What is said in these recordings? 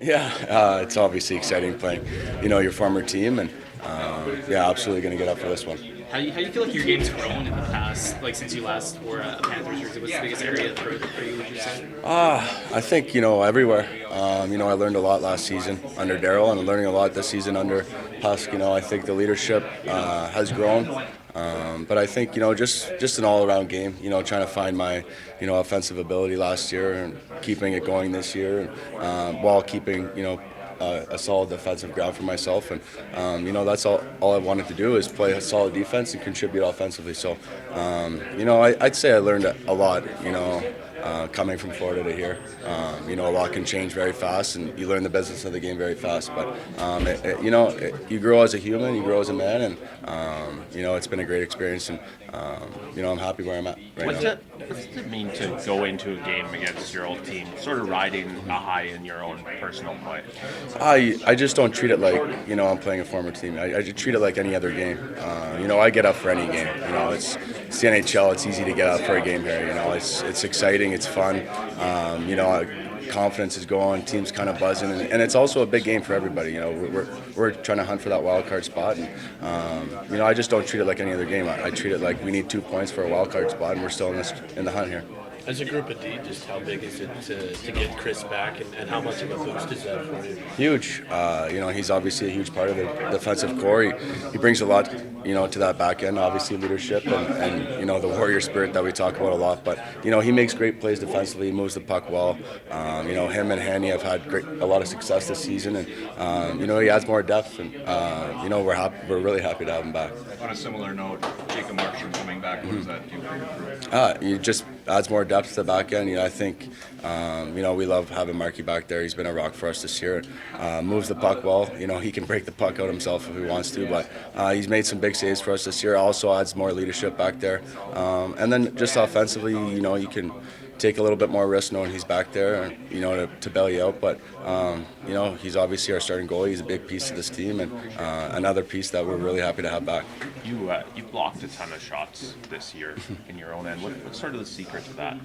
Yeah, it's obviously exciting playing, your former team, and yeah, absolutely going to get up for this one. How you feel like your game's grown in the past, like since you last wore a Panthers jersey? What's the biggest area for you, would you say? I think everywhere. I learned a lot last season under Daryl, and I'm learning a lot this season under Husk. I think the leadership has grown. But I think just an all-around game. Trying to find my offensive ability last year and keeping it going this year, and while keeping a solid defensive ground for myself. And that's all I wanted to do is play a solid defense and contribute offensively. So I'd say I learned a lot. Coming from Florida to here, a lot can change very fast, and you learn the business of the game very fast. But you grow as a human, you grow as a man, and it's been a great experience, and I'm happy where I'm at right now. What does it mean to go into a game against your old team, sort of riding a high in your own personal play? I just don't treat it like I'm playing a former team. I just treat it like any other game. I get up for any game. It's the NHL. It's easy to get up for a game here. It's exciting. It's fun. Confidence is going. Team's kind of buzzing, and it's also a big game for everybody. We're trying to hunt for that wild card spot, and I just don't treat it like any other game. I treat it like we need 2 points for a wild card spot, and we're still in the hunt here. As a group of D, just how big is it to get Chris back, and how much of a boost is that for you? Huge. He's obviously a huge part of the defensive core. He brings a lot, to that back end, obviously leadership and the warrior spirit that we talk about a lot. But, he makes great plays defensively. He moves the puck well. Him and Hanny have had a lot of success this season, and, he adds more depth, and, we're really happy to have him back. On a similar note, Jacob Markstrom coming back, what does that do for your group? He just adds more depth to the back end. I think, we love having Marky back there. He's been a rock for us this year. Moves the puck well. He can break the puck out himself if he wants to, but he's made some big saves for us this year. Also adds more leadership back there. And then just offensively, you can take a little bit more risk knowing he's back there, to bail you out. But, he's obviously our starting goalie. He's a big piece of this team, and another piece that we're really happy to have back. You blocked a ton of shots this year in your own end. What's sort of the secret to that?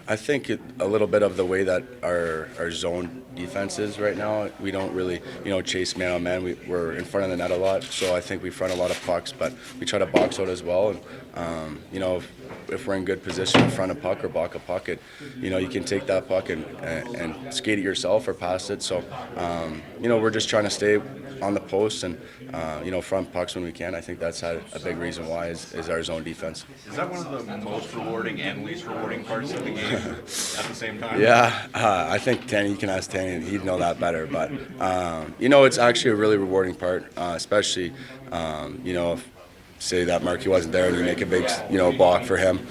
I think a little bit of the way that our zone defense is right now. We don't really, chase man on man. We're in front of the net a lot, so I think we front a lot of pucks, but we try to box out as well. And if we're in good position in front of puck or block a puck, you can take that puck and skate it yourself or pass it. So, we're just trying to stay on the post and front pucks when we can. I think that's had a big reason why is our zone defense. Is that one of the most rewarding and least rewarding parts of the game at the same time? Yeah, I think Tanny, you can ask Tanny, he'd know that better. But, it's actually a really rewarding part, especially, if say that Marky wasn't there and you make a big, block for him.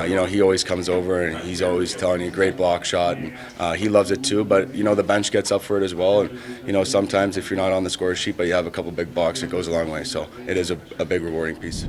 He always comes over and he's always telling you great block shot, and he loves it too. But the bench gets up for it as well, and sometimes if you're not on the score sheet but you have a couple big blocks, it goes a long way. So it is a big rewarding piece.